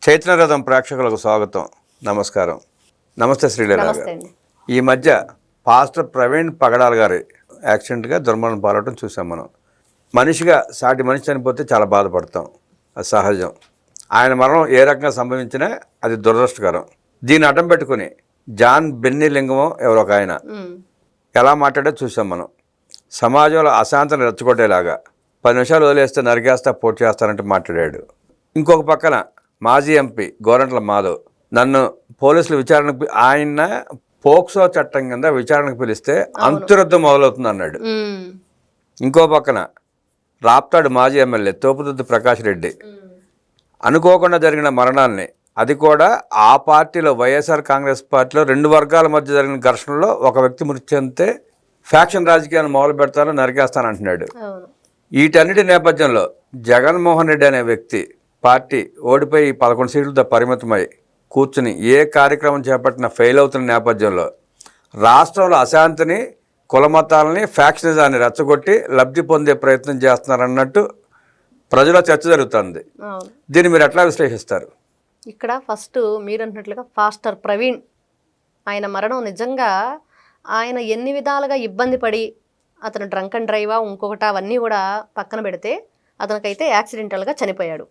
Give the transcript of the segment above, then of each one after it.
చైతన్యరథం ప్రేక్షకులకు స్వాగతం. నమస్కారం. నమస్తే శ్రీలీల గారు. ఈ మధ్య పాస్టర్ ప్రవీణ్ పగడాల్ గారి యాక్సిడెంట్గా దుర్మరణం పాలవటం చూసాం. మనం మనిషిగా సాటి మనిషి చనిపోతే చాలా బాధపడతాం, అది సహజం. ఆయన మరణం ఏ రకంగా సంభవించినా అది దురదృష్టకరం. దీన్ని అడ్డం పెట్టుకుని జాన్ బెన్నీ లింగమో ఎవరొక ఆయన ఎలా మాట్లాడో చూసాం మనం. సమాజంలో అశాంతిని రెచ్చగొట్టేలాగా 10 నిమిషాలు వదిలేస్తే నరికేస్తా పోటీ చేస్తానంటే మాట్లాడాడు. ఇంకొక పక్కన మాజీ ఎంపీ గోరంట్ల మాధవ్ నన్ను పోలీసులు విచారణకు ఆయన పోక్సో చట్టం కింద విచారణకు పిలిస్తే అంతురద్దు మొదలవుతుంది అన్నాడు. ఇంకో పక్కన రాప్తాడు మాజీ ఎమ్మెల్యే తోపుదుద్దు ప్రకాష్ రెడ్డి అనుకోకుండా జరిగిన మరణాన్ని, అది కూడా ఆ పార్టీలో వైఎస్ఆర్ కాంగ్రెస్ పార్టీలో 2 వర్గాల మధ్య జరిగిన ఘర్షణలో ఒక వ్యక్తి మృతి చెందితే ఫ్యాక్షన్ రాజకీయాన్ని మొదలు పెడతాను నరికేస్తానంటున్నాడు. వీటన్నిటి నేపథ్యంలో జగన్మోహన్ రెడ్డి అనే వ్యక్తి పార్టీ ఓడిపోయి 11 సీట్లతో పరిమితమై కూర్చుని ఏ కార్యక్రమం చేపట్టినా ఫెయిల్ అవుతున్న నేపథ్యంలో రాష్ట్రంలో అశాంతిని, కులమతాలని, ఫ్యాక్షనిజాన్ని రెచ్చగొట్టి లబ్ధి పొందే ప్రయత్నం చేస్తున్నారన్నట్టు ప్రజల చర్చ జరుగుతుంది. దీన్ని మీరు ఎట్లా విశ్లేషిస్తారు? ఇక్కడ ఫస్ట్ మీరు అంటున్నట్లుగా పాస్టర్ ప్రవీణ్ ఆయన మరణం నిజంగా ఆయన ఎన్ని విధాలుగా ఇబ్బంది పడి అతను డ్రంక్ అండ్ డ్రైవా ఇంకొకటి అవన్నీ కూడా పక్కన పెడితే అతనికైతే యాక్సిడెంటల్గా చనిపోయాడు.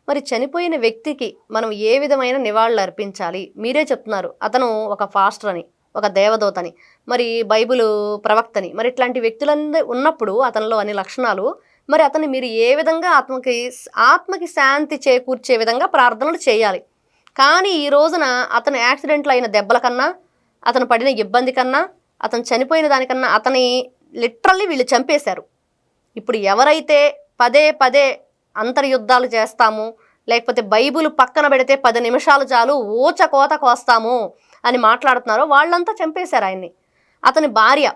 మరి చనిపోయిన వ్యక్తికి మనం ఏ విధమైన నివాళులు అర్పించాలి? మీరే చెప్తున్నారు అతను ఒక పాస్టర్ అని, ఒక దేవదూతని, మరి బైబిల్ ప్రవక్తని, మరి ఇట్లాంటి వ్యక్తులందరూ ఉన్నప్పుడు అతనిలో అన్ని లక్షణాలు, మరి అతన్ని మీరు ఏ విధంగా ఆత్మకి శాంతి చేకూర్చే విధంగా ప్రార్థనలు చేయాలి. కానీ ఈ రోజున అతను యాక్సిడెంట్లో అయిన దెబ్బల కన్నా, అతను పడిన ఇబ్బంది కన్నా, అతను చనిపోయిన దానికన్నా అతని లిటరల్లీ వీళ్ళు చంపేశారు. ఇప్పుడు ఎవరైతే పదే పదే అంతర్యుద్ధాలు చేస్తాము, లేకపోతే బైబిల్ పక్కన పెడితే 10 నిమిషాలు చాలు ఊచ కోత కోస్తాము అని మాట్లాడుతున్నారో వాళ్ళంతా చంపేశారు ఆయన్ని. అతని భార్య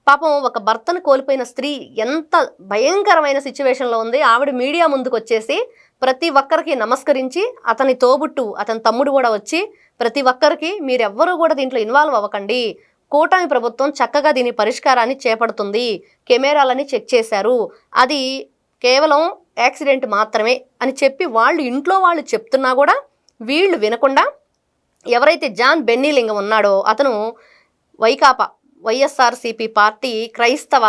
పాపం, ఒక భర్తను కోల్పోయిన స్త్రీ ఎంత భయంకరమైన సిచ్యువేషన్లో ఉంది. ఆవిడ మీడియా ముందుకు వచ్చేసి ప్రతి ఒక్కరికి నమస్కరించి, అతని తోబుట్టు అతని తమ్ముడు కూడా వచ్చి ప్రతి ఒక్కరికి మీరెవ్వరూ కూడా దీంట్లో ఇన్వాల్వ్ అవ్వకండి, కూటమి ప్రభుత్వం చక్కగా దీని పరిష్కారాన్ని చేపడుతుంది, కెమెరాలని చెక్ చేశారు, అది కేవలం యాక్సిడెంట్ మాత్రమే అని చెప్పి వాళ్ళు ఇంట్లో వాళ్ళు చెప్తున్నా కూడా వీళ్ళు వినకుండా ఎవరైతే జాన్ బెన్నీ లింగం ఉన్నాడో అతను వైఎస్ఆర్సీపీ పార్టీ క్రైస్తవ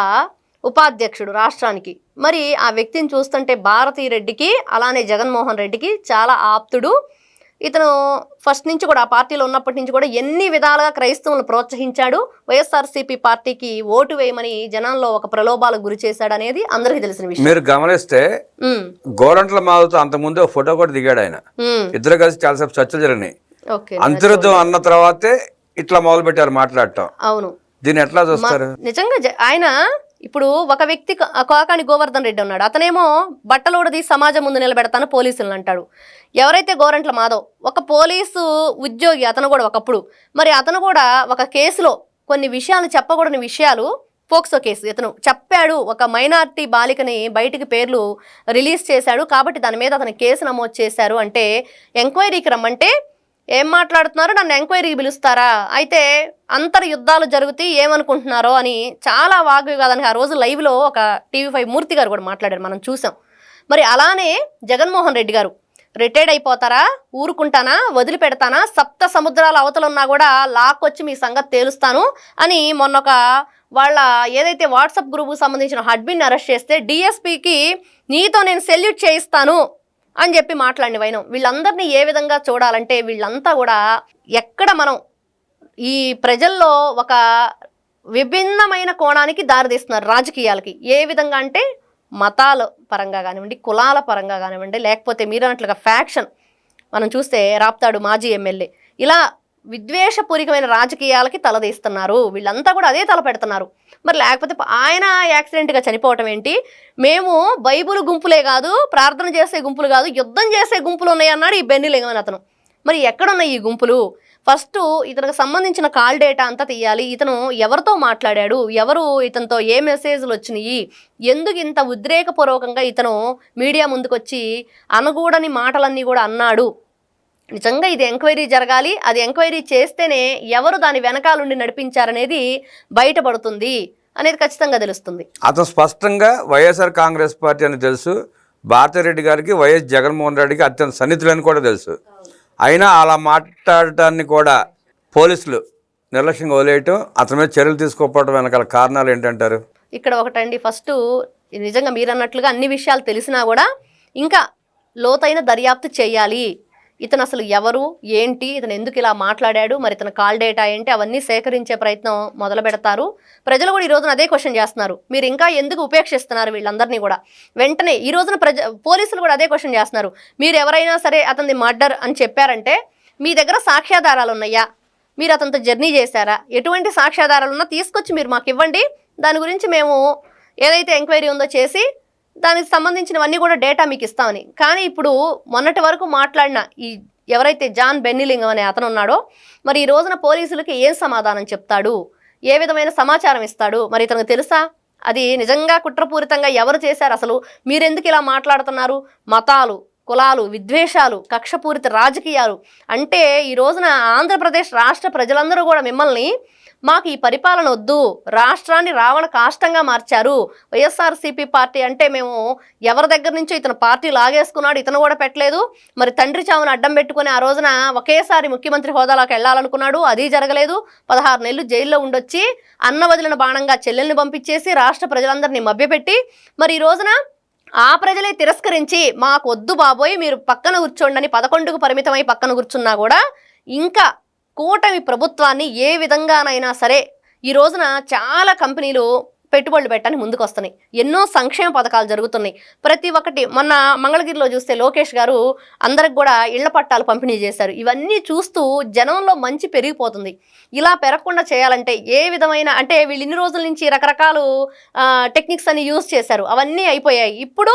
ఉపాధ్యక్షుడు రాష్ట్రానికి. మరి ఆ వ్యక్తిని చూస్తుంటే భారతీ రెడ్డికి అలానే జగన్మోహన్ రెడ్డికి చాలా ఆప్తుడు. ఇతను ఫస్ట్ నుంచి కూడా ఆ పార్టీలో ఉన్నప్పటి నుంచి కూడా ఎన్ని విధాలుగా క్రైస్తవులను ప్రోత్సహించాడు, వైఎస్ఆర్సీపీ పార్టీకి ఓటు వేయమని జనాల్లో ఒక ప్రలోభాలకు గురి చేశాడు అనేది అందరికీ తెలిసిన విషయం. మీరు గమనిస్తే గోరంట్ల మాధవ్తో అంతకుముందు ఫోటో కూడా దిగాడు ఆయన. ఇద్దరు కలిసి చాలాసేపు చర్చలు జరిగినాయి. అంతర్యుద్ధం అన్న తర్వాతే ఇట్లా మొదలు పెట్టారు మాట్లాడటం. అవును, దీన్ని ఎట్లా చూస్తారు? నిజంగా ఆయన ఇప్పుడు ఒక వ్యక్తి కాకాని గోవర్ధన్ రెడ్డి ఉన్నాడు, అతనేమో బట్టలోడది సమాజం ముందు నిలబెడతాను పోలీసులను అంటాడు. ఎవరైతే గోరంట్ల మాధవ్ ఒక పోలీసు ఉద్యోగి, అతను కూడా ఒకప్పుడు, మరి అతను కూడా ఒక కేసులో కొన్ని విషయాలు చెప్పకూడని విషయాలు, పోక్సో కేసు ఇతను చెప్పాడు, ఒక మైనార్టీ బాలికని బయటికి పేర్లు రిలీజ్ చేశాడు కాబట్టి దాని మీద అతను కేసు నమోదు చేశారు. అంటే ఎంక్వైరీకి రమ్మంటే ఏం మాట్లాడుతున్నారు, నన్ను ఎంక్వైరీకి పిలుస్తారా, అయితే అంతర్యుద్ధాలు జరుగుతాయి ఏమనుకుంటున్నారో అని చాలా వాగ్వివాదానికి ఆ రోజు లైవ్లో ఒక TV5 మూర్తి గారు కూడా మాట్లాడారు, మనం చూసాం. మరి అలానే జగన్మోహన్ రెడ్డి గారు రిటైర్డ్ అయిపోతారా, ఊరుకుంటానా, వదిలిపెడతానా, 7 సముద్రాల అవతల ఉన్నా కూడా లాక్కొచ్చి మీ సంగతి తేలుస్తాను అని మొన్న ఒక వాళ్ళ ఏదైతే వాట్సాప్ గ్రూప్కి సంబంధించిన అడ్మిన్ అరెస్ట్ చేస్తే డిఎస్పీకి నీతో నేను సెల్యూట్ చేయిస్తాను అని చెప్పి మాట్లాడిన వైనం. వీళ్ళందరినీ ఏ విధంగా చూడాలంటే వీళ్ళంతా కూడా ఎక్కడ మనం ఈ ప్రజల్లో ఒక విభిన్నమైన కోణానికి దారితీస్తున్నారు రాజకీయాలకి. ఏ విధంగా అంటే మతాల పరంగా కానివ్వండి, కులాల పరంగా కానివ్వండి, లేకపోతే మీరు అన్నట్లుగా ఫ్యాక్షన్. మనం చూస్తే రాప్తాడు మాజీ ఎమ్మెల్యే ఇలా విద్వేషపూరితమైన రాజకీయాలకి తలదీస్తున్నారు. వీళ్ళంతా కూడా అదే తల పెడుతున్నారు. మరి లేకపోతే ఆయన యాక్సిడెంట్గా చనిపోవటం ఏంటి? మేము బైబుల్ గుంపులే కాదు, ప్రార్థన చేసే గుంపులు కాదు, యుద్ధం చేసే గుంపులు ఉన్నాయి అన్నాడు ఈ బెన్నీ లింగం అతను. మరి ఎక్కడున్నాయి ఈ గుంపులు? ఫస్ట్ ఇతనికి సంబంధించిన కాల్ డేటా అంతా తీయాలి. ఇతను ఎవరితో మాట్లాడాడు, ఎవరు ఇతనితో ఏ మెసేజ్లు వచ్చినాయి, ఎందుకు ఇంత ఉద్రేకపూర్వకంగా ఇతను మీడియా ముందుకొచ్చి అనకూడని మాటలన్నీ కూడా అన్నాడు. నిజంగా ఇది ఎంక్వైరీ జరగాలి. అది ఎంక్వైరీ చేస్తేనే ఎవరు దాని వెనకాలండి నడిపించారనేది బయటపడుతుంది అనేది ఖచ్చితంగా తెలుస్తుంది. అతను స్పష్టంగా వైఎస్ఆర్ కాంగ్రెస్ పార్టీ అని తెలుసు, భారతిరెడ్డి గారికి వైఎస్ జగన్మోహన్ రెడ్డికి అత్యంత సన్నిహితులని కూడా తెలుసు. అయినా అలా మాట్లాడటాన్ని కూడా పోలీసులు నిర్లక్ష్యంగా వదిలేయటం, అతని మీద చర్యలు తీసుకోకపోవడం వెనకాల కారణాలు ఏంటంటారు? ఇక్కడ ఒకటండి, ఫస్ట్ నిజంగా మీరు అన్నట్లుగా అన్ని విషయాలు తెలిసినా కూడా ఇంకా లోతైన దర్యాప్తు చేయాలి. ఇతను అసలు ఎవరు, ఏంటి, ఇతను ఎందుకు ఇలా మాట్లాడాడు, మరి ఇతను కాల్ డేటా ఏంటి, అవన్నీ సేకరించే ప్రయత్నం మొదలు పెడతారు. ప్రజలు కూడా ఈ రోజున అదే క్వశ్చన్ చేస్తున్నారు, మీరు ఇంకా ఎందుకు ఉపేక్షిస్తున్నారు వీళ్ళందరినీ కూడా. వెంటనే ఈ రోజున పోలీసులు కూడా అదే క్వశ్చన్ చేస్తున్నారు, మీరు ఎవరైనా సరే అతనిది మర్డర్ అని చెప్పారంటే మీ దగ్గర సాక్ష్యాధారాలు ఉన్నాయా, మీరు అతనితో జర్నీ చేశారా, ఎటువంటి సాక్ష్యాధారాలు ఉన్నా తీసుకొచ్చి మీరు మాకు ఇవ్వండి, దాని గురించి మేము ఏదైతే ఎంక్వైరీ ఉందో చేసి దానికి సంబంధించినవన్నీ కూడా డేటా మీకు ఇస్తామని. కానీ ఇప్పుడు మొన్నటి వరకు మాట్లాడిన ఈ ఎవరైతే జాన్ బెన్నిలింగం అనే అతను ఉన్నాడో, మరి ఈ రోజున పోలీసులకి ఏం సమాధానం చెప్తాడు, ఏ విధమైన సమాచారం ఇస్తాడు, మరి ఇతనికి తెలుసా అది నిజంగా కుట్రపూరితంగా ఎవరు చేశారు, అసలు మీరెందుకు ఇలా మాట్లాడుతున్నారు, మతాలు, కులాలు, విద్వేషాలు, కక్షపూరిత రాజకీయాలు అంటే ఈ రోజున ఆంధ్రప్రదేశ్ రాష్ట్ర ప్రజలందరూ కూడా మిమ్మల్ని మాకు ఈ పరిపాలన వద్దు, రాష్ట్రాన్ని రావణ కాష్టంగా మార్చారు, వైఎస్ఆర్సీపీ పార్టీ అంటే మేము ఎవరి దగ్గర నుంచో ఇతను పార్టీ లాగేసుకున్నాడు, ఇతను కూడా పెట్టలేదు, మరి తండ్రి చావును అడ్డం పెట్టుకుని ఆ రోజున ఒకేసారి ముఖ్యమంత్రి హోదాలోకి వెళ్ళాలనుకున్నాడు, అది జరగలేదు, 16 నెలలు జైల్లో ఉండొచ్చి అన్న వదిలిన బాణంగా చెల్లెల్ని పంపించేసి రాష్ట్ర ప్రజలందరినీ మభ్యపెట్టి మరి ఈ రోజున ఆ ప్రజలే తిరస్కరించి మాకు వద్దు బాబోయ్ మీరు పక్కన కూర్చోండి 11కు పరిమితమై పక్కన కూర్చున్నా కూడా ఇంకా కూటమి ప్రభుత్వాన్ని ఏ విధంగానైనా సరే ఈ రోజున చాలా కంపెనీలు పెట్టుబడులు పెట్టడానికి ముందుకు వస్తున్నాయి, ఎన్నో సంక్షేమ పథకాలు జరుగుతున్నాయి. ప్రతి ఒక్కటి మొన్న మంగళగిరిలో చూస్తే లోకేష్ గారు అందరికి కూడా ఇళ్ల పట్టాలు పంపిణీ చేశారు. ఇవన్నీ చూస్తూ జనంలో మంచి పెరిగిపోతుంది. ఇలా పెరగకుండా చేయాలంటే ఏ విధమైన అంటే వీళ్ళు ఇన్ని రోజుల నుంచి రకరకాల టెక్నిక్స్ అన్ని యూజ్ చేశారు, అవన్నీ అయిపోయాయి. ఇప్పుడు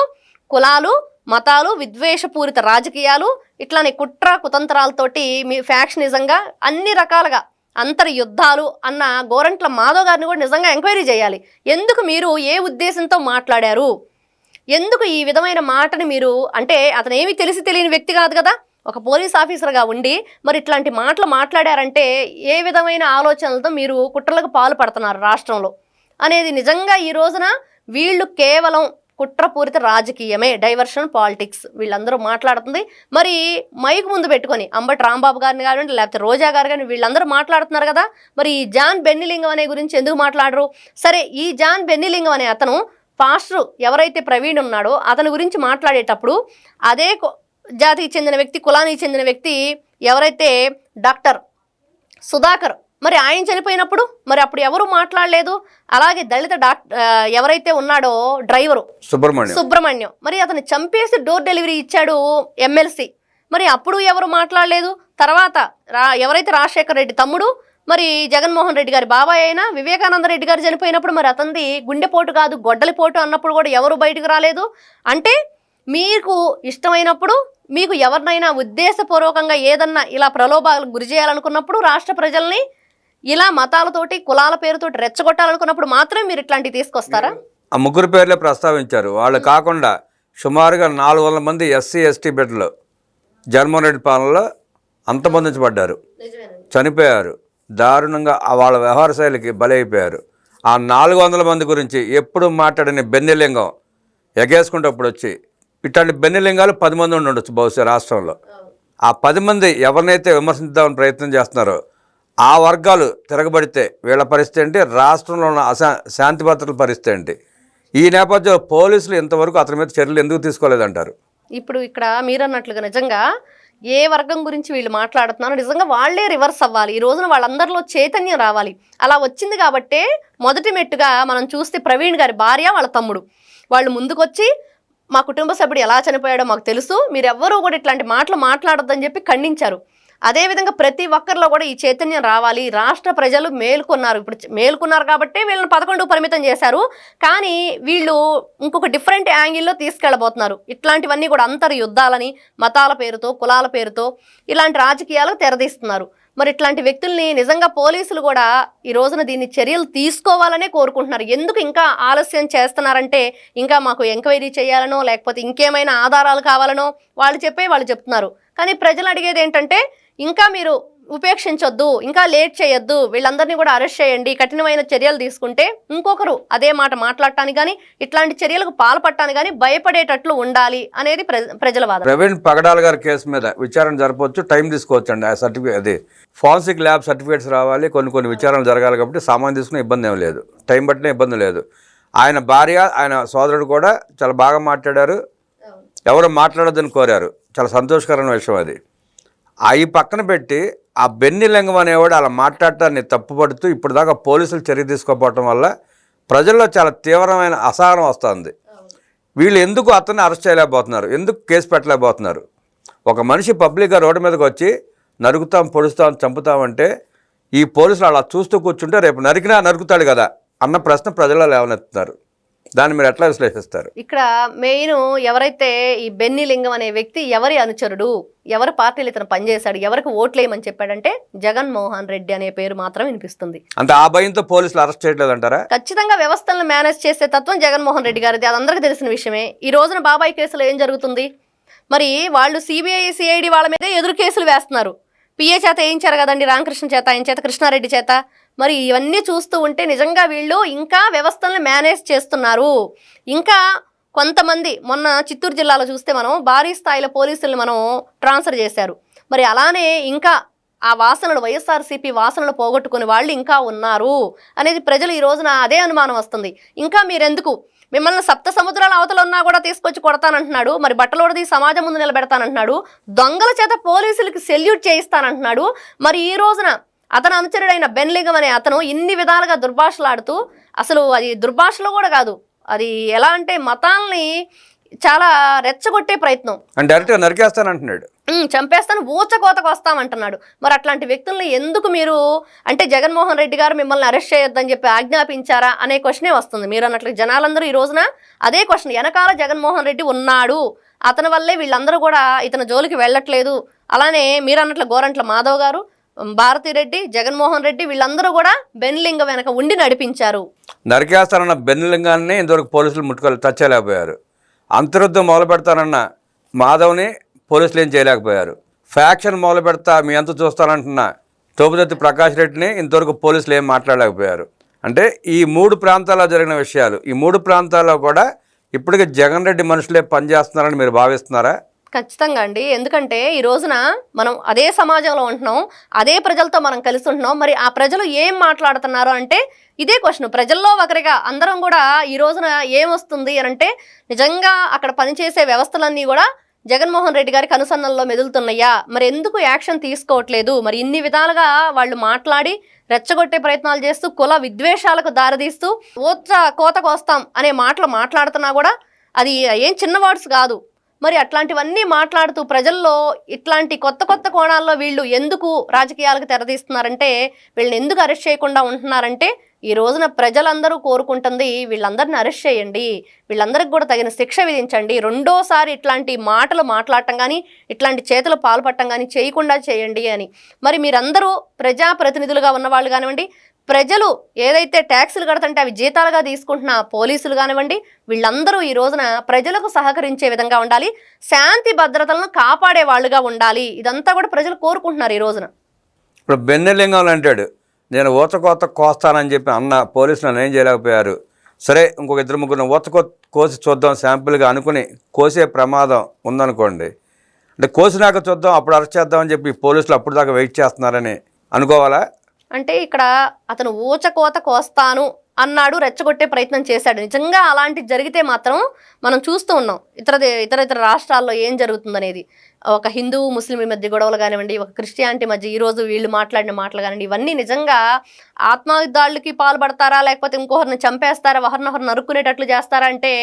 కులాలు, మతాలు, విద్వేషపూరిత రాజకీయాలు, ఇట్లానే కుట్ర కుతంత్రాలతోటి మీ ఫ్యాక్షనిజంగా అన్ని రకాలుగా అంతర్యుద్ధాలు అన్న గోరంట్ల మాధవ్ గారిని కూడా నిజంగా ఎంక్వైరీ చేయాలి. ఎందుకు మీరు ఏ ఉద్దేశంతో మాట్లాడారు, ఎందుకు ఈ విధమైన మాటని మీరు అంటే అతను ఏమీ తెలియని వ్యక్తి కాదు కదా, ఒక పోలీస్ ఆఫీసర్గా ఉండి మరి ఇట్లాంటి మాటలు మాట్లాడారంటే ఏ విధమైన ఆలోచనలతో మీరు కుట్రలకు పాలు పడుతున్నారు రాష్ట్రంలో అనేది నిజంగా ఈ రోజున వీళ్ళు కేవలం కుట్రపూరిత రాజకీయమే, డైవర్షన్ పాలిటిక్స్ వీళ్ళందరూ మాట్లాడుతుంది. మరి మైక్ ముందు పెట్టుకొని అంబటి రాంబాబు గారిని కానివ్వండి లేకపోతే రోజా గారు కానీ వీళ్ళందరూ మాట్లాడుతున్నారు కదా, మరి ఈ జాన్ బెన్నిలింగం అనే గురించి ఎందుకు మాట్లాడరు? సరే, ఈ జాన్ బెన్నిలింగం అనే అతను పాస్టర్ ఎవరైతే ప్రవీణ్ ఉన్నాడో అతని గురించి మాట్లాడేటప్పుడు అదే జాతికి చెందిన వ్యక్తి, కులానికి చెందిన వ్యక్తి ఎవరైతే డాక్టర్ సుధాకర్, మరి ఆయన చనిపోయినప్పుడు మరి అప్పుడు ఎవరు మాట్లాడలేదు. అలాగే దళిత ఎవరైతే ఉన్నాడో డ్రైవరు సుబ్రహ్మణ్యం, మరి అతను చంపేసి డోర్ డెలివరీ ఇచ్చాడు ఎమ్మెల్సీ, మరి అప్పుడు ఎవరు మాట్లాడలేదు. తర్వాత ఎవరైతే రాజశేఖర్ రెడ్డి తమ్ముడు మరి జగన్మోహన్ రెడ్డి గారి బాబాయ్ అయినా వివేకానంద రెడ్డి గారు చనిపోయినప్పుడు మరి అతనిది గుండెపోటు కాదు గొడ్డలిపోటు అన్నప్పుడు కూడా ఎవరు బయటకు రాలేదు. అంటే మీకు ఇష్టమైనప్పుడు మీకు ఎవరినైనా ఉద్దేశపూర్వకంగా ఏదన్నా ఇలా ప్రలోభాలకు గురి చేయాలనుకున్నప్పుడు రాష్ట్ర ప్రజల్ని ఇలా మతాలతోటి కులాల పేరుతోటి రెచ్చగొట్టాలనుకున్నప్పుడు మాత్రమే మీరు ఇట్లాంటివి తీసుకొస్తారా? ఆ ముగ్గురు పేర్లే ప్రస్తావించారు. వాళ్ళు కాకుండా సుమారుగా 400 మంది ఎస్సీ ఎస్టీ బిడ్డలు జగన్మోహన్ రెడ్డి పాలనలో అంతమొందించబడ్డారు, చనిపోయారు, దారుణంగా వాళ్ళ వ్యవహార శైలికి బలైపోయారు. ఆ 400 మంది గురించి ఎప్పుడు మాట్లాడని బెన్నిలింగం ఎగేసుకుంటప్పుడు వచ్చి ఇట్లాంటి బెన్నిలింగాలు 10 మంది ఉండొచ్చు బహుశా రాష్ట్రంలో. ఆ 10 మంది ఎవరినైతే విమర్శిద్దామని ప్రయత్నం చేస్తున్నారో ఆ వర్గాలు తిరగబడితే వీళ్ళ పరిస్థితి ఏంటి, రాష్ట్రంలో ఉన్న శాంతి భద్రతల పరిస్థితి ఏంటి? ఈ నేపథ్యంలో పోలీసులు ఇంతవరకు అతని మీద చర్యలు ఎందుకు తీసుకోలేదంటారు? ఇప్పుడు ఇక్కడ మీరన్నట్లుగా నిజంగా ఏ వర్గం గురించి వీళ్ళు మాట్లాడుతున్నారు నిజంగా వాళ్ళే రివర్స్ అవ్వాలి. ఈ రోజున వాళ్ళందరిలో చైతన్యం రావాలి. అలా వచ్చింది కాబట్టే మొదటి మెట్టుగా మనం చూస్తే ప్రవీణ్ గారి భార్య వాళ్ళ తమ్ముడు వాళ్ళు ముందుకొచ్చి మా కుటుంబ సభ్యుడు ఎలా చనిపోయాడో మాకు తెలుసు, మీరెవ్వరూ కూడా ఇట్లాంటి మాటలు మాట్లాడొద్దని చెప్పి ఖండించారు. అదేవిధంగా ప్రతి ఒక్కరిలో కూడా ఈ చైతన్యం రావాలి. రాష్ట్ర ప్రజలు మేల్కొన్నారు, ఇప్పుడు మేల్కొన్నారు కాబట్టి వీళ్ళని 11కు పరిమితం చేశారు. కానీ వీళ్ళు ఇంకొక డిఫరెంట్ యాంగిల్లో తీసుకెళ్ళబోతున్నారు. ఇట్లాంటివన్నీ కూడా అంతర్యుద్ధాలని మతాల పేరుతో కులాల పేరుతో ఇలాంటి రాజకీయాలకు తెరదీస్తున్నారు. మరి ఇట్లాంటి వ్యక్తుల్ని నిజంగా పోలీసులు కూడా ఈ రోజున దీన్ని చర్యలు తీసుకోవాలనే కోరుకుంటున్నారు. ఎందుకు ఇంకా ఆలస్యం చేస్తున్నారంటే ఇంకా మాకు ఎంక్వైరీ చేయాలనో లేకపోతే ఇంకేమైనా ఆధారాలు కావాలనో వాళ్ళు చెప్తున్నారు. కానీ ప్రజలు అడిగేది ఏంటంటే ఇంకా మీరు ఉపేక్షించొద్దు, ఇంకా లేట్ చేయొద్దు, వీళ్ళందరినీ కూడా అరెస్ట్ చేయండి, కఠినమైన చర్యలు తీసుకుంటే ఇంకొకరు అదే మాట మాట్లాడటానికి కానీ ఇట్లాంటి చర్యలకు పాల్పడటానికి కానీ భయపడేటట్లు ఉండాలి అనేది ప్రజల వాదన. ప్రవీణ్ పగడాల్ గారి కేసు మీద విచారణ జరపవచ్చు, టైం తీసుకోవచ్చు అండి. ఆ సర్టిఫికేట్ అది ఫారెన్సిక్ ల్యాబ్ సర్టిఫికేట్స్ రావాలి, కొన్ని విచారణలు జరగాలి. కాబట్టి సామాన్ తీసుకునే ఇబ్బంది ఏం లేదు, టైం పట్టిన ఇబ్బంది లేదు. ఆయన భార్య ఆయన సోదరుడు కూడా చాలా బాగా మాట్లాడారు, ఎవరు మాట్లాడొద్దని కోరారు. చాలా సంతోషకరమైన విషయం అది. అవి పక్కన పెట్టి ఆ బెన్ని లింగం అనేవాడు అలా మాట్లాడటాన్ని తప్పుపడుతూ ఇప్పుడు దాకా పోలీసులు చర్య తీసుకోకపోవటం వల్ల ప్రజల్లో చాలా తీవ్రమైన అసహనం వస్తుంది. వీళ్ళు ఎందుకు అతన్ని అరెస్ట్ చేయలేకపోతున్నారు, ఎందుకు కేసు పెట్టలేకపోతున్నారు? ఒక మనిషి పబ్లిక్గా రోడ్డు మీదకి వచ్చి నరుకుతాం, పొడుస్తాం, చంపుతామంటే ఈ పోలీసులు అలా చూస్తూ కూర్చుంటే రేపు నరికినా నరుకుతాడు కదా అన్న ప్రశ్న ప్రజల్లో లేవనెత్తున్నారు. దాన్ని మీరు ఎట్లా విశ్లేషిస్తారు? ఇక్కడ మెయిన్ ఎవరైతే ఈ బెన్ని లింగం అనే వ్యక్తి ఎవరి అనుచరుడు, ఎవరి పార్టీలు ఇతను పనిచేశాడు, ఎవరికి ఓట్లేయమని చెప్పాడంటే జగన్మోహన్ రెడ్డి అనే పేరు మాత్రం వినిపిస్తుంది. అంటే ఆ భయంతో పోలీసులు అరెస్ట్ చేయట్లేదంటారా? ఖచ్చితంగా వ్యవస్థలను మేనేజ్ చేసే తత్వం జగన్మోహన్ రెడ్డి గారిది, అది అందరికీ తెలిసిన విషయమే. ఈ రోజున బాబాయ్ కేసులో ఏం జరుగుతుంది? మరి వాళ్ళు సిబిఐ సిఐడి వాళ్ళ మీదే ఎదురు కేసులు వేస్తున్నారు. పిఏ చేత వేయించారు కదండి, రామకృష్ణ చేత, ఆయన చేత, కృష్ణారెడ్డి చేత. మరి ఇవన్నీ చూస్తూ ఉంటే నిజంగా వీళ్ళు ఇంకా వ్యవస్థలను మేనేజ్ చేస్తున్నారు. ఇంకా కొంతమంది మొన్న చిత్తూరు జిల్లాలో చూస్తే మనం భారీ స్థాయిలో పోలీసులను మనం ట్రాన్స్ఫర్ చేశారు. మరి అలానే ఇంకా ఆ వాసనలు, వైఎస్ఆర్సీపీ వాసనలు పోగొట్టుకుని వాళ్ళు ఇంకా ఉన్నారు అనేది ప్రజలు ఈ రోజున అదే అనుమానం వస్తుంది. ఇంకా మీరెందుకు, మిమ్మల్ని సప్త సముద్రాల అవతల ఉన్నా కూడా తీసుకొచ్చి కొడతానంటున్నాడు, మరి బట్టలోడిది సమాజం ముందు నిలబెడతానంటున్నాడు, దొంగల చేత పోలీసులకి సెల్యూట్ చేయిస్తానంటున్నాడు. మరి ఈ రోజున అతను అనుచరుడైన బెన్ లింగం అనే అతను ఇన్ని విధాలుగా దుర్భాషలాడుతూ, అసలు అది దుర్భాషలో కూడా కాదు, అది ఎలా అంటే మతాల్ని చాలా రెచ్చగొట్టే ప్రయత్నం, డైరెక్ట్గా నరికేస్తానంటున్నాడు, చంపేస్తాను, ఊచకోతకు వస్తామంటున్నాడు. మరి అట్లాంటి వ్యక్తుల్ని ఎందుకు మీరు అంటే జగన్మోహన్ రెడ్డి గారు మిమ్మల్ని అరెస్ట్ చేయొద్దని చెప్పి ఆజ్ఞాపించారా అనే క్వశ్చనే వస్తుంది. మీరు అన్నట్లు జనాలందరూ ఈ రోజున అదే క్వశ్చన్, వెనకాల జగన్మోహన్ రెడ్డి ఉన్నాడు, అతని వల్లే వీళ్ళందరూ కూడా ఇతని జోలికి వెళ్ళట్లేదు. అలానే మీరు అన్నట్లు గోరంట్ల మాధవ్ గారు, భారతిరెడ్డి, జగన్మోహన్ రెడ్డి వీళ్ళందరూ కూడా బెన్ లింగం వెనక ఉండి నడిపించారు. నరికేస్తానన్న బెన్ లింగాన్ని ఇంతవరకు పోలీసులు ముట్టుకోవాలి, టచ్ చేయలేకపోయారు. అంతరుద్ధం మొదలు పెడతానన్న మాధవ్ని పోలీసులు ఏం చేయలేకపోయారు. ఫ్యాక్షన్ మొదలు పెడతా మీ అంత చూస్తానంటున్న తోపుదత్తి ప్రకాష్ రెడ్డిని ఇంతవరకు పోలీసులు ఏం మాట్లాడలేకపోయారు. అంటే ఈ 3 ప్రాంతాల్లో జరిగిన విషయాలు, ఈ 3 ప్రాంతాల్లో కూడా ఇప్పటికీ జగన్ రెడ్డి మనుషులే పనిచేస్తున్నారని మీరు భావిస్తున్నారా? ఖచ్చితంగా అండి. ఎందుకంటే ఈ రోజున మనం అదే సమాజంలో ఉంటున్నాం, అదే ప్రజలతో మనం కలిసి ఉంటున్నాం. మరి ఆ ప్రజలు ఏం మాట్లాడుతున్నారు అంటే ఇదే క్వశ్చన్. ప్రజల్లో ఒకరిగా అందరం కూడా ఈ రోజున ఏమొస్తుంది అని అంటే నిజంగా అక్కడ పనిచేసే వ్యవస్థలన్నీ కూడా జగన్మోహన్ రెడ్డి గారికి అనుసంధానంలో మెదులుతున్నాయా, మరి ఎందుకు యాక్షన్ తీసుకోవట్లేదు, మరి ఇన్ని విధాలుగా వాళ్ళు మాట్లాడి రెచ్చగొట్టే ప్రయత్నాలు చేస్తూ కుల విద్వేషాలకు దారితీస్తూ కోతకు వస్తాం అనే మాటలు మాట్లాడుతున్నా కూడా అది ఏం చిన్న వర్డ్స్ కాదు. మరి అట్లాంటివన్నీ మాట్లాడుతూ ప్రజల్లో ఇట్లాంటి కొత్త కొత్త కోణాల్లో వీళ్ళు ఎందుకు రాజకీయాలకు తెరదీస్తున్నారంటే, వీళ్ళని ఎందుకు అరెస్ట్ చేయకుండా ఉంటున్నారంటే ఈ రోజున ప్రజలందరూ కోరుకుంటుంది వీళ్ళందరిని అరెస్ట్ చేయండి, వీళ్ళందరికీ కూడా తగిన శిక్ష విధించండి, రెండోసారి ఇట్లాంటి మాటలు మాట్లాడటం కానీ ఇట్లాంటి చేతులు పాల్పడటం కానీ చేయకుండా చేయండి అని. మరి మీరందరూ ప్రజాప్రతినిధులుగా ఉన్నవాళ్ళు కానివ్వండి, ప్రజలు ఏదైతే ట్యాక్సులు కడతంటే అవి జీతాలుగా తీసుకుంటున్న పోలీసులు కానివ్వండి, వీళ్ళందరూ ఈ రోజున ప్రజలకు సహకరించే విధంగా ఉండాలి, శాంతి భద్రతలను కాపాడే వాళ్ళుగా ఉండాలి. ఇదంతా కూడా ప్రజలు కోరుకుంటున్నారు ఈ రోజున. ఇప్పుడు బెన్నెలింగం అంటాడు, నేను ఊచకోత కోస్తానని చెప్పి అన్న పోలీసులు నన్ను ఏం చేయలేకపోయారు. సరే ఇంకొక 2-3 ఊచకోత కోసి చూద్దాం శాంపుల్గా అనుకుని కోసే ప్రమాదం ఉందనుకోండి, అంటే కోసినాక చూద్దాం అప్పుడు అరెస్ట్ చేద్దామని చెప్పి పోలీసులు అప్పుడు దాకా వెయిట్ చేస్తున్నారని అనుకోవాలా? అంటే ఇక్కడ అతను ఊచకోత కోస్తాను అన్నాడు, రెచ్చగొట్టే ప్రయత్నం చేశాడు. నిజంగా అలాంటి జరిగితే మాత్రం మనం చూస్తూ ఉన్నాం ఇతర రాష్ట్రాల్లో ఏం జరుగుతుందనేది. ఒక హిందూ ముస్లిం మధ్య గొడవలు కానివ్వండి, ఒక క్రిస్టియానిటీ మధ్య ఈరోజు వీళ్ళు మాట్లాడిన మాటలు కానివ్వండి, ఇవన్నీ నిజంగా ఆత్మయుద్ధాలకి పాల్పడతారా, లేకపోతే ఇంకొకరిని చంపేస్తారా, ఒకరినొకరు నరుక్కునేటట్లు చేస్తారా అంటే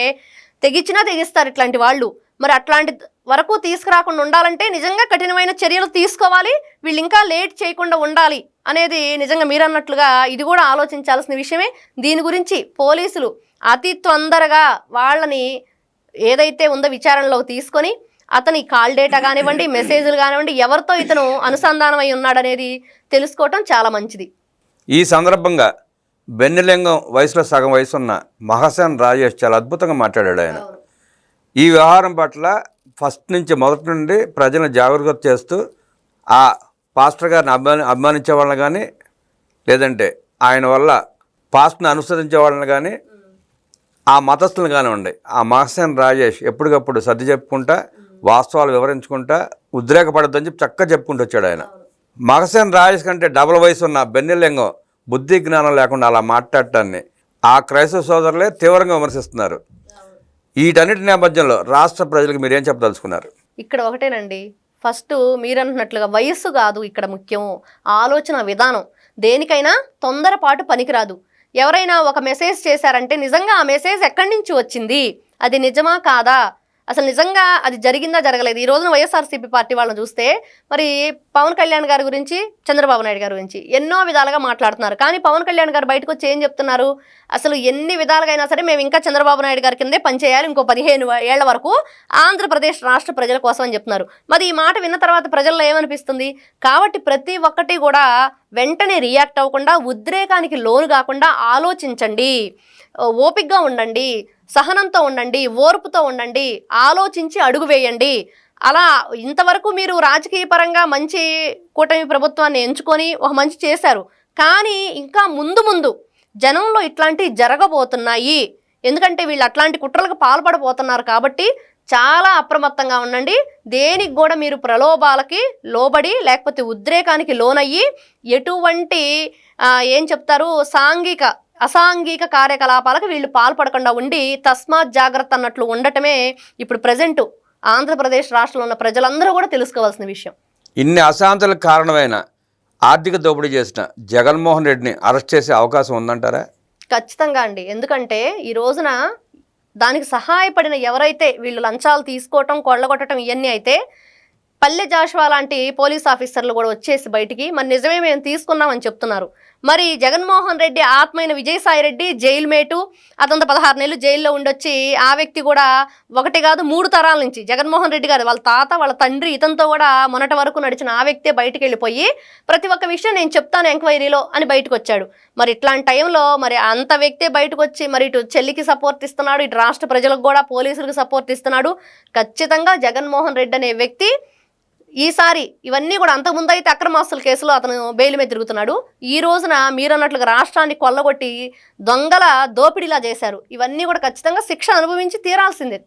తెగించినా తెగిస్తారు ఇట్లాంటి వాళ్ళు. మరి అట్లాంటి వరకు తీసుకురాకుండా ఉండాలంటే నిజంగా కఠినమైన చర్యలు తీసుకోవాలి, వీళ్ళు ఇంకా లేట్ చేయకుండా ఉండాలి అనేది నిజంగా మీరు అన్నట్లుగా ఇది కూడా ఆలోచించాల్సిన విషయమే. దీని గురించి పోలీసులు అతి తొందరగా వాళ్ళని ఏదైతే ఉందో విచారణలోకి తీసుకొని అతని కాల్ డేటా కానివ్వండి, మెసేజ్లు కానివ్వండి, ఎవరితో ఇతను అనుసంధానం అయి ఉన్నాడనేది తెలుసుకోవటం చాలా మంచిది. ఈ సందర్భంగా బెన్నెలింగం వయసులో సగం వయసు ఉన్న మహసేన్ రాజేష్ చాలా అద్భుతంగా మాట్లాడాడు. ఆయన ఈ వ్యవహారం పట్ల మొదటి నుండి ప్రజలను జాగరూకత చేస్తూ ఆ పాస్టర్ గారిని అభిమానించే వాళ్ళని కానీ, లేదంటే ఆయన వల్ల పాస్టర్ని అనుసరించే వాళ్ళని కానీ, ఆ మతస్థులను కానివ్వండి, ఆ మహసేన్ రాజేష్ ఎప్పటికప్పుడు సర్ది చెప్పుకుంటా, వాస్తవాలు వివరించుకుంటా, ఉద్రేకపడద్దని చెప్పి చక్కగా చెప్పుకుంటూ వచ్చాడు ఆయన. మహసేన్ రాజేష్ కంటే డబుల్ వయసు ఉన్న బెన్నెలింగం బుద్ధి జ్ఞానం లేకుండా అలా మాట్లాడటాన్ని ఆ క్రైస్తవ సోదరులే తీవ్రంగా విమర్శిస్తున్నారు. వీటన్నిటి నేపథ్యంలో రాష్ట్ర ప్రజలకు మీరేం చెప్పదలుచుకున్నారు? ఇక్కడ ఒకటేనండి, ఫస్ట్ మీరన్నట్లుగా వయస్సు కాదు ఇక్కడ ముఖ్యం, ఆలోచన విధానం. దేనికైనా తొందరపాటు పనికిరాదు. ఎవరైనా ఒక మెసేజ్ చేశారంటే నిజంగా ఆ మెసేజ్ ఎక్కడి నుంచి వచ్చింది, అది నిజమా కాదా, అసలు నిజంగా అది జరిగిందా జరగలేదు. ఈ రోజున వైఎస్ఆర్సీపీ పార్టీ వాళ్ళని చూస్తే మరి పవన్ కళ్యాణ్ గారి గురించి, చంద్రబాబు నాయుడు గారి గురించి ఎన్నో విధాలుగా మాట్లాడుతున్నారు. కానీ పవన్ కళ్యాణ్ గారు బయటకు వచ్చి ఏం చెప్తున్నారు, అసలు ఎన్ని విధాలుగా అయినా సరే మేము ఇంకా చంద్రబాబు నాయుడు గారి కిందే పనిచేయాలి, ఇంకో 15 ఏళ్ల వరకు ఆంధ్రప్రదేశ్ రాష్ట్ర ప్రజల కోసం అని చెప్తున్నారు. మరి ఈ మాట విన్న తర్వాత ప్రజల్లో ఏమనిపిస్తుంది? కాబట్టి ప్రతి ఒక్కటి కూడా వెంటనే రియాక్ట్ అవ్వకుండా, ఉద్రేకానికి లోను కాకుండా ఆలోచించండి, ఓపికగా ఉండండి, సహనంతో ఉండండి, ఓర్పుతో ఉండండి, ఆలోచించి అడుగు వేయండి. అలా ఇంతవరకు మీరు రాజకీయ పరంగా మంచి కూటమి ప్రభుత్వాన్ని ఎంచుకొని ఒక మంచి చేశారు. కానీ ఇంకా ముందు ముందు జనంలో ఇట్లాంటివి జరగబోతున్నాయి. ఎందుకంటే వీళ్ళు అట్లాంటి కుట్రలకు పాల్పడబోతున్నారు. కాబట్టి చాలా అప్రమత్తంగా ఉండండి. దేనికి కూడా మీరు ప్రలోభాలకి లోబడి లేకపోతే ఉద్రేకానికి లోనయ్యి ఎటువంటి ఏం చెప్తారు అసాంఘిక కార్యకలాపాలకు వీళ్ళు పాల్పడకుండా ఉండి తస్మాత్ జాగ్రత్త అన్నట్లు ఉండటమే ఇప్పుడు ప్రజెంట్ ఆంధ్రప్రదేశ్ రాష్ట్రంలో ఉన్న ప్రజలందరూ కూడా తెలుసుకోవాల్సిన విషయం. ఇన్ని అశాంతులకు కారణమైన ఆర్థిక దోపిడీ చేసిన జగన్మోహన్ రెడ్డిని అరెస్ట్ చేసే అవకాశం ఉందంటారా? ఖచ్చితంగా అండి. ఎందుకంటే ఈ రోజున దానికి సహాయపడిన ఎవరైతే వీళ్ళు లంచాలు తీసుకోవటం, కొళ్ళగొట్టడం ఇవన్నీ అయితే పల్లె జాషువా లాంటి పోలీస్ ఆఫీసర్లు కూడా వచ్చేసి బయటికి మరి నిజమే మేము తీసుకున్నామని చెప్తున్నారు. మరి జగన్మోహన్ రెడ్డి ఆత్మైన విజయసాయి రెడ్డి జైలు మేటు, అతను 16 నెలలు జైల్లో ఉండొచ్చి ఆ వ్యక్తి కూడా 1 కాదు 3 తరాల నుంచి జగన్మోహన్ రెడ్డి గారు వాళ్ళ తాత వాళ్ళ తండ్రి ఇతనితో కూడా మొన్నటి వరకు నడిచిన ఆ వ్యక్తే బయటికి వెళ్ళిపోయి ప్రతి ఒక్క విషయం నేను చెప్తాను ఎంక్వైరీలో అని బయటకు వచ్చాడు. మరి ఇట్లాంటి టైంలో మరి అంత వ్యక్తే బయటకు వచ్చి మరి ఇటు చెల్లికి సపోర్ట్ ఇస్తున్నాడు, ఇటు రాష్ట్ర ప్రజలకు కూడా పోలీసులకు సపోర్ట్ ఇస్తున్నాడు. ఖచ్చితంగా జగన్మోహన్ రెడ్డి అనే వ్యక్తి ఈసారి ఇవన్నీ కూడా అంతకుముందు అయితే అక్రమాస్తుల కేసులో అతను బెయిల్ మీద తిరుగుతున్నాడు. ఈ రోజున మీరన్నట్లుగా రాష్ట్రాన్ని కొల్లగొట్టి దొంగల దోపిడీలా చేశారు. ఇవన్నీ కూడా ఖచ్చితంగా శిక్ష అనుభవించి తీరాల్సిందే.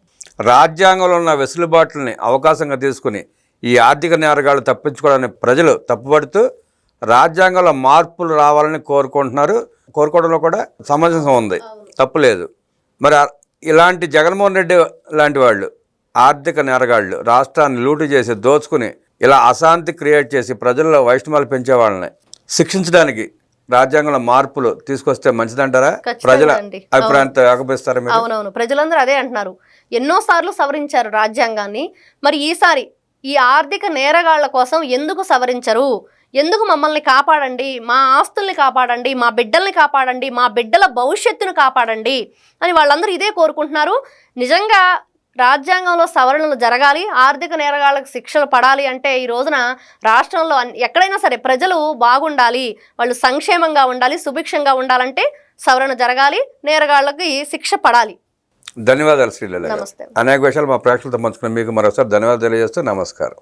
రాజ్యాంగంలో ఉన్న వెసులుబాట్లని అవకాశంగా తీసుకుని ఈ ఆర్థిక నేరగాళ్లు తప్పించుకోవడానికి ప్రజలు తప్పుపడుతూ రాజ్యాంగంలో మార్పులు రావాలని కోరుకుంటున్నారు. కోరుకోవడంలో కూడా సమంజసం ఉంది, తప్పులేదు. మరి ఇలాంటి జగన్మోహన్ రెడ్డి లాంటి వాళ్ళు ఆర్థిక నేరగాళ్ళు రాష్ట్రాన్ని లూటు చేసి దోచుకుని ఇలా అశాంతి క్రియేట్ చేసి ప్రజల్లో వైష్ణవాలు పెంచే వాళ్ళని శిక్షించడానికి రాజ్యాంగంలో మార్పులు తీసుకొస్తే మంచిదంటారా? ప్రజల అభిప్రాయంతో ఏకపిస్తారా? అవునవును, ప్రజలందరూ అదే అంటున్నారు. ఎన్నోసార్లు సవరించారు రాజ్యాంగాన్ని. మరి ఈసారి ఈ ఆర్థిక నేరగాళ్ల కోసం ఎందుకు సవరించరు? ఎందుకు మమ్మల్ని కాపాడండి, మా ఆస్తుల్ని కాపాడండి, మా బిడ్డల్ని కాపాడండి, మా బిడ్డల భవిష్యత్తును కాపాడండి అని వాళ్ళందరూ ఇదే కోరుకుంటున్నారు. నిజంగా రాజ్యాంగంలో సవరణలు జరగాలి, ఆర్థిక నేరగాళ్లకు శిక్షలు పడాలి అంటే ఈ రోజున రాష్ట్రంలో ఎక్కడైనా సరే ప్రజలు బాగుండాలి, వాళ్ళు సంక్షేమంగా ఉండాలి, సుభిక్షంగా ఉండాలంటే సవరణ జరగాలి, నేరగాళ్లకి శిక్ష పడాలి. ధన్యవాదాలు శ్రీలీల. నమస్తే. అనేక విషయాలు మా ప్రేక్షకులతో పంచుకున్న మీకు మరోసారి ధన్యవాదాలు తెలియజేస్తూ నమస్కారం.